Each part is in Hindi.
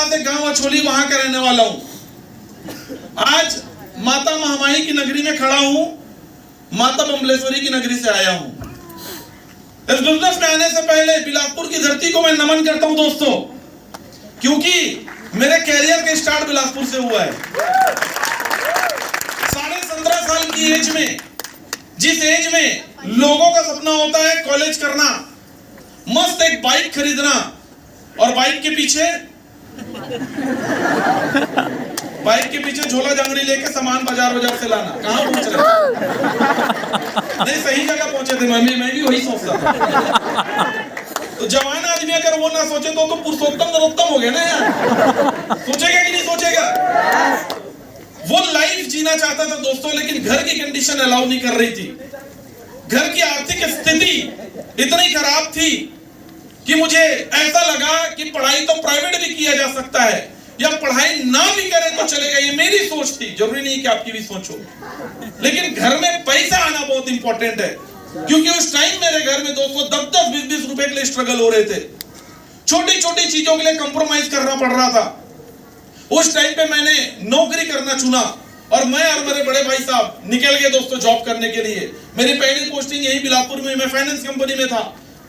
पास एक गांव अछोली, वहां का रहने वाला हूं। आज माता महामाही की नगरी में खड़ा हूं, माता बम्बलेश्वरी की नगरी से आया हूं। इस बिजनेस में आने से पहले बिलासपुर की धरती को मैं नमन करता हूं दोस्तों, क्योंकि मेरे कैरियर का स्टार्ट बिलासपुर से हुआ है। 17.5 साल की एज में, जिस एज में लोगों का सपना होता है कॉलेज करना, मस्त एक बाइक खरीदना और बाइक के पीछे झोला जंगड़ी लेके सामान बाजार से लाना। कहां पहुंच रहे? नहीं, सही जगह पहुंचे थे। मैं भी वही सोचता था। तो जवान आदमी अगर वो ना सोचे तो पुरुषोत्तम नरोत्तम हो गया ना यार। सोचेगा कि नहीं सोचेगा? वो लाइफ जीना चाहता था दोस्तों, लेकिन घर की कंडीशन अलाउ नहीं कर रही थी। घर की आर्थिक स्थिति इतनी खराब थी कि मुझे ऐसा लगा कि पढ़ाई तो प्राइवेट भी किया जा सकता है, या पढ़ाई ना भी करें तो चलेगा। ये मेरी सोच थी, जरूरी नहीं कि आपकी भी सोच हो। लेकिन घर में पैसा आना बहुत इंपॉर्टेंट है, क्योंकि उस टाइम मेरे घर में दोस्तों 10-10, 20-20 रुपए के लिए स्ट्रगल हो रहे थे। छोटी छोटी चीजों के लिए कंप्रोमाइज करना पड़ रहा था। उस टाइम पे मैंने नौकरी करना चुना और मैं और मेरे बड़े भाई साहब निकल गए दोस्तों जॉब करने के लिए। मेरी पहली पोस्टिंग यही बिलासपुर में, मैं फाइनेंस कंपनी में था।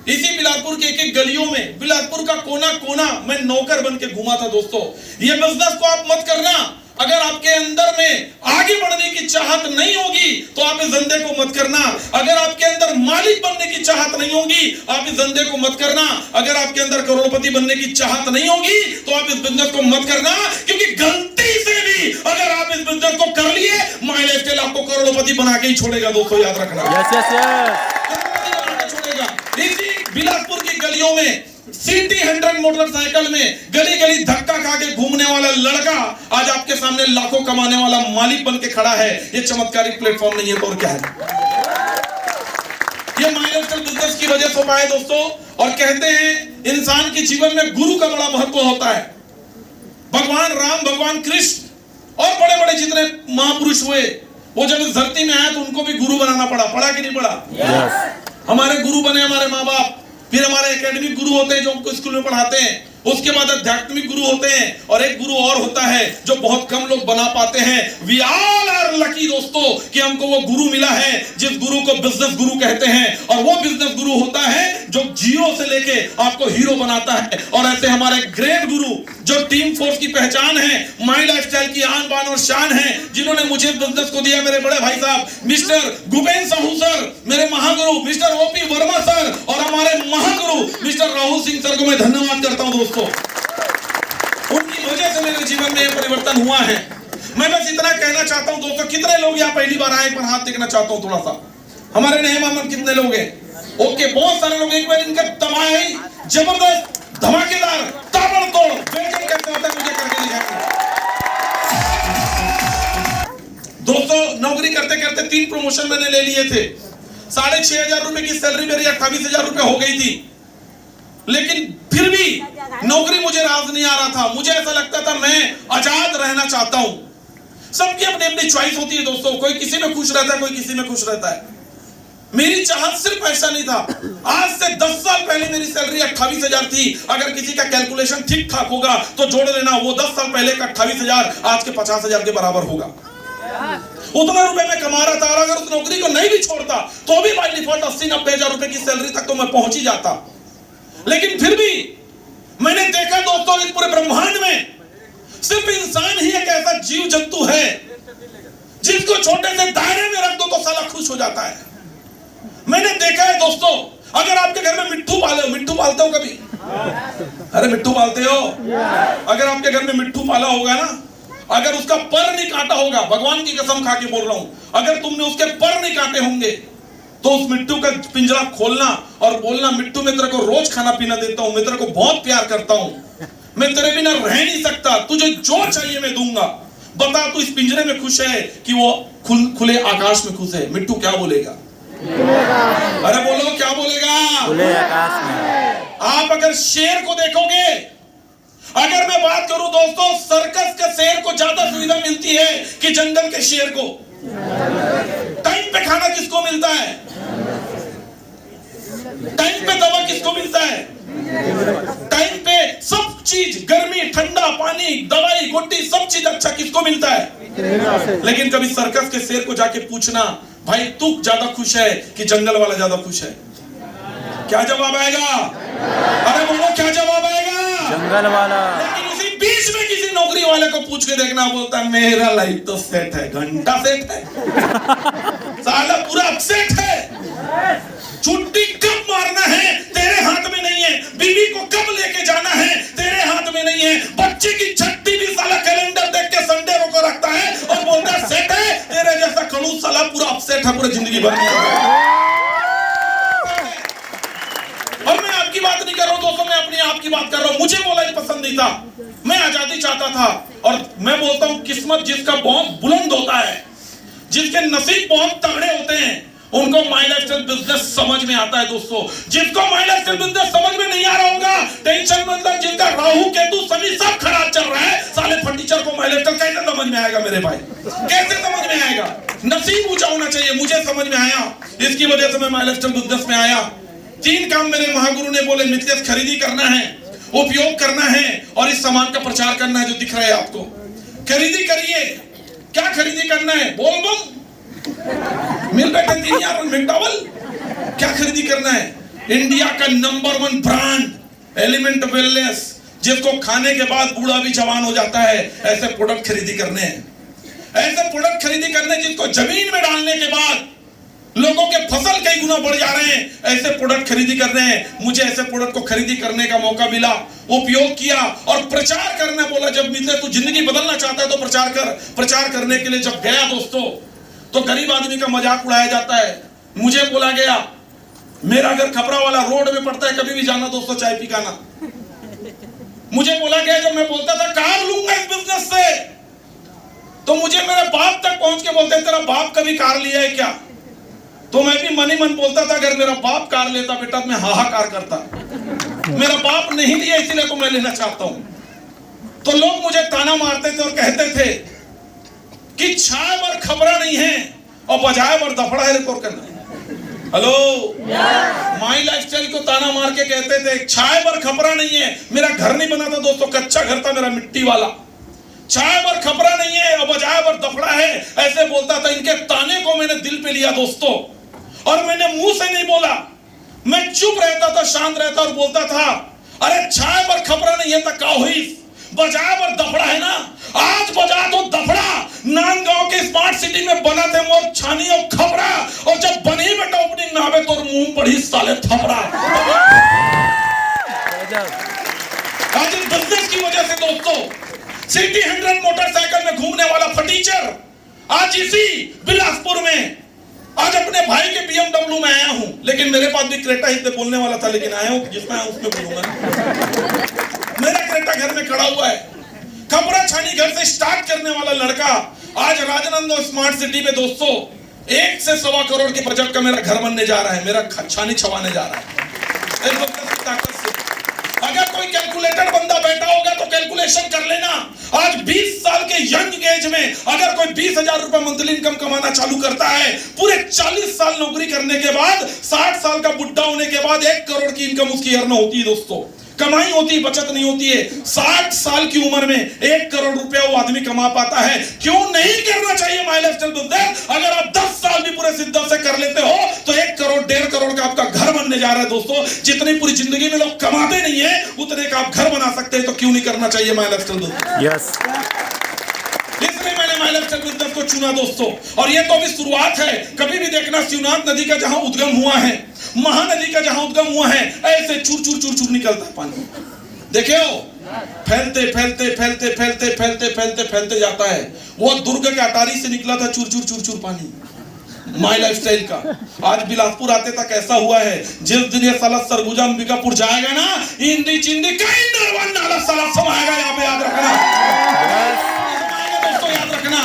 इसी बिलासपुर के एक गलियों में, बिलासपुर का कोना कोना मैं नौकर बन के घुमा था दोस्तों। ये बिजनेस को आप मत करना। अगर आपके अंदर में आगे बढ़ने की चाहत नहीं होगी तो आप इस धंधे को मत करना। अगर आपके अंदर मालिक बनने की चाहत नहीं होगी, आप इस धंधे को मत करना। अगर आपके अंदर करोड़पति बनने की चाहत नहीं होगी तो आप इस बिजनेस को मत करना, क्योंकि गलती से भी अगर आप इस बिजनेस को कर लिए, माय लाइफस्टाइल आपको करोड़पति बना के ही छोड़ेगा दोस्तों, याद रखना। इसी बिलासपुर की गलियों में सिटी 100 मोटरसाइकिल में गली गली धक्का खा के घूमने वाला लड़का आज आपके सामने लाखों कमाने वाला मालिक बन के खड़ा है। ये चमत्कारिक प्लेटफॉर्म नहीं है तो और क्या है? ये माय लाइफस्टाइल बिजनेस की वजह से हो पाए दोस्तों। और कहते हैं इंसान के जीवन में गुरु का बड़ा महत्व होता है। भगवान राम, भगवान कृष्ण और बड़े बड़े जितने महापुरुष हुए, वो जब इस धरती में आए तो उनको भी गुरु बनाना पड़ा कि नहीं पड़ा? हमारे गुरु बने हमारे माँ बाप, फिर हमारे एकेडमिक गुरु होते हैं जो हमको स्कूल में पढ़ाते हैं, उसके बाद आध्यात्मिक गुरु होते हैं, और एक गुरु और होता है जो बहुत कम लोग बना पाते हैं। वी ऑल आर लकी दोस्तों कि हमको वो गुरु मिला है जिस गुरु को बिजनेस गुरु कहते हैं। और वो बिजनेस गुरु होता है जो जीरो से लेके आपको हीरो बनाता है। और ऐसे हमारे ग्रेट गुरु जो टीम फोर्स की पहचान है, माय लाइफस्टाइल की आन बान और शान है, जिन्होंने मुझे बिजनेस को दिया, मेरे बड़े भाई साहब मिस्टर भूपेन साहू सर, मेरे Mahaguru mister OP Verma sir, और हमारे महागुरु मिस्टर राहुल सिंह सर को मैं धन्यवाद करता हूं दोस्तों। उनकी वजह से मेरे जीवन में यह परिवर्तन हुआ है। मैं बस इतना कहना चाहता हूं दोस्तों, कितने लोग यहाँ पहली बार आए, पर हाथ देखना चाहता हूं थोड़ा सा। हमारे मेहमान कितने लोग हैं? ओके, बहुत सारे लोग। एक बार इनका तबाही जबरदस्त, धमाकेदार, ताबड़तोड़ वेलकम कैसे होता है मुझे करके दिखाएंगे दोस्तों। नौकरी करते करते 3 प्रमोशन मैंने ले लिए थे। 6,500 रुपए की सैलरी मेरी 28,000 रुपए हो गई थी। लेकिन फिर भी नौकरी मुझे राज नहीं आ रहा था। मुझे ऐसा लगता था मैं आजाद रहना चाहता हूं। सबकी अपनी अपनी चॉइस होती है दोस्तों, कोई किसी में खुश रहता है, कोई किसी में खुश रहता है। मेरी चाहत सिर्फ ऐसा नहीं था। आज से 10 साल पहले मेरी सैलरी 28,000 थी। अगर किसी का कैलकुलेशन ठीक ठाक होगा तो जोड़ लेना, वो 10 साल पहले का 28,000 आज के 50,000 के बराबर होगा। उतना रुपए मैं कमा रहा था, और अगर उस नौकरी को नहीं भी छोड़ता तो भी बाय डिफॉल्ट 80-90,000 रुपए की सैलरी तक तो मैं पहुंच ही जाता। लेकिन फिर भी मैंने देखा दोस्तों, इस पूरे ब्रह्मांड में सिर्फ इंसान ही एक ऐसा जीव जंतु है जिसको छोटे से दायरे में रख दो तो साला खुश हो जाता है। मैंने देखा है दोस्तों, अगर आपके घर में मिट्ठू पाले हो, मिट्ठू पालते हो कभी? अरे मिट्ठू पालते हो? अगर आपके घर में मिट्ठू पाला होगा ना, अगर उसका पर नहीं काटा होगा, भगवान की कसम खा के बोल रहा हूं, अगर तुमने उसके पर नहीं काटे होंगे तो उस मिट्टू का पिंजरा खोलना और बोलना, मिट्टू मैं तेरे को रोज खाना पीना देता हूं, मैं तेरे को बहुत प्यार करता हूं, मैं तेरे बिना रह नहीं सकता, तुझे जो चाहिए मैं दूंगा, बता तू इस पिंजरे में खुश है कि वो खुले आकाश में खुश है? मिट्टू क्या बोलेगा? अरे बोलो, क्या बोलेगा? खुले आकाश में। आप अगर शेर को देखोगे, अगर मैं बात करूं दोस्तों, सर्कस के शेर को ज्यादा सुविधा मिलती है कि जंगल के शेर को। टाइम पे खाना किसको मिलता है? टाइम पे दवा किसको मिलता है? टाइम पे सब चीज, गर्मी, ठंडा, पानी, दवाई, गोटी, सब चीज अच्छा किसको मिलता है? लेकिन कभी सर्कस के शेर को जाके पूछना, भाई तू ज्यादा खुश है कि जंगल वाला ज्यादा खुश है? क्या जवाब आएगा? अरे बोलो क्या जवाब आएगा? जंगल वाला। लेकिन उसी बीच में किसी नौकरी वाले को पूछ के देखना, बोलता है मेरा लाइफ तो सेट है, घंटा सेट है, साला पूरा अपसेट है, छुट्टी कब मारना है तेरे हाथ में नहीं है, बीवी को कब लेके जाना है तेरे हाथ में नहीं है, बच्चे की छुट्टी भी साला कैलेंडर देख के संडे को रखता है और बोलता है सेट है। तेरे जैसा खड़ूस साला पूरा अपसेट है, पूरी जिंदगी भर में। और मैं आपकी बात नहीं कर रहा हूं दोस्तों, मैं अपने आप की बात कर रहा हूं। मुझे बोला ये पसंद नहीं था, मैं आजादी चाहता था। और मैं बोलता हूं किस्मत जिसका बॉम्ब बुलंद होता है, जिसके नसीब बहुत तगड़े होते हैं, उनको माय लाइफस्टाइल बिजनेस समझ में आता है दोस्तों। जिसको माय लाइफस्टाइल बिजनेस समझ में नहीं आ रहा होगा, टेंशन मतलब जिनका राहु केतु शनि सब खराब चल रहा है, साले फर्नीचर को माय लाइफस्टाइल कैसे समझ में आएगा मेरे भाई? कैसे समझ में आएगा? नसीब ऊंचा होना चाहिए। मुझे समझ में आया, इसकी वजह से मैं माय लाइफस्टाइल बिजनेस में आया। 3 काम मेरे महागुरु ने बोले, मिथिलेश खरीदी करना है, उपयोग करना है और इस सामान का प्रचार करना है जो दिख रहा है आपको। खरीदी करिए। क्या खरीदी करना है? बोल बम मिल बैठे 3000 मिक्टावल। क्या खरीदी करना है? इंडिया का नंबर 1 ब्रांड एलिमेंट वेलनेस, जिसको खाने के बाद बूढ़ा भी जवान हो जाता है, ऐसे प्रोडक्ट खरीदी करने हैं। ऐसे प्रोडक्ट खरीदी करने जिसको जमीन में डालने के बाद लोगों के फसल कई गुना बढ़ जा रहे हैं, ऐसे प्रोडक्ट खरीदी कर रहे हैं। मुझे ऐसे प्रोडक्ट को खरीदी करने का मौका मिला, उपयोग किया और प्रचार करना बोला। जब मिले तू जिंदगी बदलना चाहता है तो प्रचार कर। प्रचार करने के लिए जब गया दोस्तों, तो गरीब आदमी का मजाक उड़ाया जाता है। मुझे बोला गया, मेरा घर खपरा वाला रोड में पड़ता है, कभी भी जाना दोस्तों चाय पी खाना। मुझे बोला गया, जब मैं बोलता था कार लूंगा इस बिजनेस से, तो मुझे मेरे बाप तक पहुंच के बोलते, तेरा बाप कभी कार लिया है क्या? तो मैं भी मन ही मन बोलता था, अगर मेरा बाप कार लेता बेटा तो मैं हाहाकार करता। मेरा बाप नहीं लिया इसलिए तो मैं लेना चाहता हूं। तो लोग मुझे ताना मारते थे और कहते थे कि छाए पर खबरा नहीं है और बजाए पर दफड़ा है रिकॉर्ड करना। हेलो, माय लाइफस्टाइल को ताना मार के कहते थे छाए पर खबरा नहीं है। मेरा घर नहीं बना था दोस्तों, कच्चा घर था मेरा, मिट्टी वाला। छाए पर खबरा नहीं है और बजाए पर दफड़ा है, ऐसे बोलता था। इनके ताने को मैंने दिल पे लिया दोस्तों, और मैंने मुंह से नहीं बोला, मैं चुप रहता था, शांत रहता और बोलता था, अरे छाए पर खबरा नहीं है तो का हुई, बजाए पर दफड़ा है ना। आज बजा तो दफड़ा। नांदगांव के स्मार्ट सिटी में बना थे मोर छानी और खबरा, और जब बनी बेटा ओपनिंग ना आवे तो मुंह पड़ी साले थपड़ा। आज इस बिजनेस की वजह से दोस्तों, सिटी 100 मोटरसाइकिल में घूमने वाला फटीचर आज इसी बिलासपुर में, आज अपने भाई के BMW में आया हूं। लेकिन मेरे पास भी क्रेटा ही बोलने वाला था, लेकिन आया हूं जिसमें आया उसमें बोलूंगा। मेरा क्रेटा घर में खड़ा हुआ है। खपरा छानी घर से स्टार्ट करने वाला लड़का आज राजनंदगांव स्मार्ट सिटी में दोस्तों 1 से 1.25 करोड़ के बजट का मेरा घर बनने जा रहा है, मेरा छानी छवाने जा रहा है। ताकत से अगर कोई कैलकुलेटर बंदा बैठा होगा तो कैलकुलेशन कर लेना। आज 20 साल के यंग एज में अगर कोई 20,000 रुपए मंथली इनकम कमाना चालू करता है, पूरे 40 साल नौकरी करने के बाद, 60 साल का बुढ़ा होने के बाद 1 करोड़ की इनकम उसकी अर्न होती है दोस्तों। कमाई होती है, बचत नहीं होती है। 60 साल की उम्र में 1 करोड़ रुपया वो आदमी कमा पाता है। क्यों नहीं करना चाहिए माय लाइफस्टाइल बिजनेस? अगर आप 10 साल भी पूरे शिद्दत से कर लेते हो तो 1 करोड़ 1.5 करोड़ का आपका घर बनने जा रहा है दोस्तों। जितनी पूरी जिंदगी में लोग कमाते नहीं है, उतने का आप घर बना सकते हैं, तो क्यों नहीं करना चाहिए माय लाइफस्टाइल बिजनेस? यस, इसलिए मैंने माय लाइफस्टाइल बिजनेस को चुना दोस्तों। और ये तो अभी शुरुआत है। कभी भी देखना, शिवनाथ नदी का जहां उद्गम हुआ है, महानदी का जहां उद्गम हुआ है, ऐसे चूर चूर चूर चूर निकलता है पानी। देखियो, फैलते फैलते फैलते फैलते फैलते फैलते फैलते जाता है। वो दुर्ग के अटारी से निकला था चूर चूर चूर चूर पानी माय लाइफस्टाइल का। आज बिलासपुर आते तक ऐसा हुआ है, जिस दिन ये साला सरगुजा अंबिकापुर जाएगा ना, इंदी चिंदी कई नरवन नाला साला समाएगा यहाँ पे, याद रखना दोस्तों, याद रखना।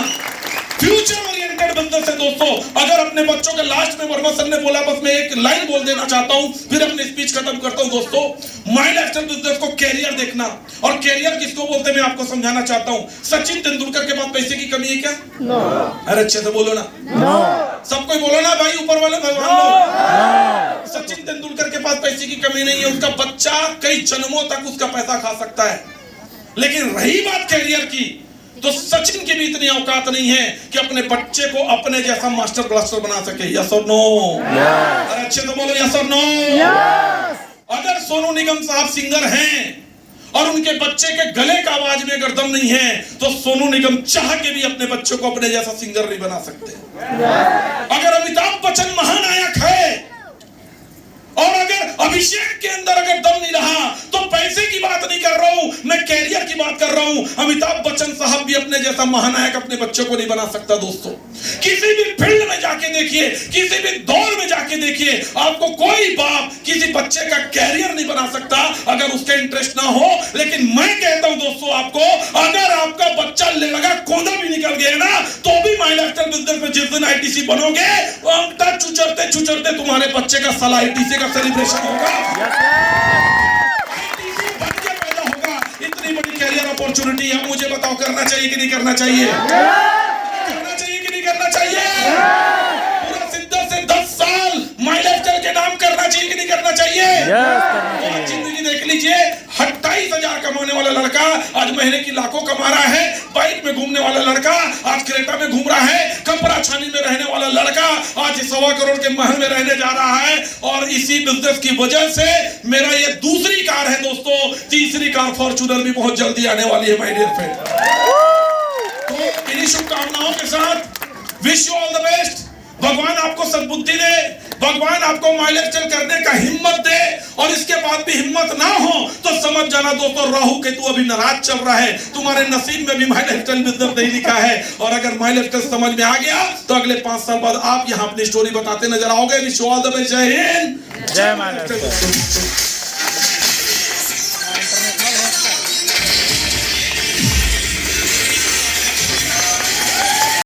फ्यूचर ओरिएंटेड बिजनेस है दोस्तों, अगर अपने बच्चों के लास्ट में वर्मा सर ने बोला, बस मैं एक लाइन बोल देना चाहता हूं, फिर अपनी स्पीच खत्म करता हूं दोस्तों। माय लाइफस्टाइल बिजनेस को कैरियर देखना, और कैरियर किसको बोलते हैं मैं आपको समझाना चाहता हूं। सचिन तेंदुलकर के पास पैसे की कमी है क्या? नो। अरे अच्छे से बोलो ना, नो। सबको बोलो ना भाई, ऊपर वाले भगवान लोग। सचिन तेंदुलकर के पास पैसे की कमी नहीं है, उसका बच्चा कई जन्मों तक उसका पैसा खा सकता है। लेकिन रही बात कैरियर की, तो सचिन की भी इतनी औकात नहीं है कि अपने बच्चे को अपने जैसा मास्टर ब्लास्टर बना सके। यस और नो? अरे अच्छे तो बोलो यस और नो। अगर सोनू निगम साहब सिंगर हैं और उनके बच्चे के गले का आवाज में अगर दम नहीं है, तो सोनू निगम चाह के भी अपने बच्चों को अपने जैसा सिंगर नहीं बना सकते। अगर अमिताभ बच्चन महानायक है और अगर अभिषेक के अंदर अगर दम नहीं रहा, तो पैसे की बात नहीं कर रहा हूं, मैं कैरियर की बात कर रहा हूं। अमिताभ बच्चन साहब भी अपने जैसा महानायक अपने बच्चों को नहीं बना सकता दोस्तों। किसी भी फील्ड में जाके देखिए, किसी भी दौर में जाके देखिए, आपको कोई बाप किसी बच्चे का कैरियर नहीं बना सकता अगर उसका इंटरेस्ट ना हो। लेकिन मैं कहता हूं दोस्तों आपको, अगर आपका बच्चा लगा कोंदा भी निकल गया ना, तो भी माय लाइफस्टाइल बिजनेस में जिस दिन आईटीसी बनोगे, अंगूठा चुचरते चुचरते तुम्हारे बच्चे का साला आईटीसी का सेलिब्रेशन होगा। आईटीसी बन के पैदा होगा। इतनी बड़ी कैरियर अपॉर्चुनिटी है, मुझे बताओ करना चाहिए कि नहीं करना चाहिए? करना चाहिए कि नहीं करना चाहिए? पूरा सिद्धर से 10 साल माय लाइफस्टाइल के नाम करना चाहिए कि नहीं करना चाहिए? तो जिंदगी देख लीजिए, 28,000 कमाने वाला लड़का आज महीने की लाखों कमा रहा है। बाइक में घूमने वाला लड़का आज क्रेटा में घूम रहा है। कपड़ा छानी में रहने वाला लड़का आज 1.25 करोड़ के महल में रहने जा रहा है। और इसी बिजनेस की वजह से मेरा ये दूसरी कार है दोस्तों, तीसरी कार फॉर्च्यूनर भी बहुत जल्दी आने वाली है माय डियर फ्रेंड। तो इन्हीं शुभकामनाओं के साथ wish you all the best. भगवान आपको सद्बुद्धि दे, भगवान आपको माय लाइफस्टाइल करने का हिम्मत दे। और इसके बाद भी हिम्मत ना हो तो समझ जाना दोस्तों, राहु केतु अभी नाराज चल रहा है, तुम्हारे नसीब में भी माय लाइफस्टाइल बिजनेस नहीं लिखा है। और अगर माय लाइफस्टाइल समझ में आ गया तो अगले 5 साल बाद आप यहाँ अपनी स्टोरी बताते नजर आओगे। Wish you all the best. जय हिंद, जय माय लाइफस्टाइल।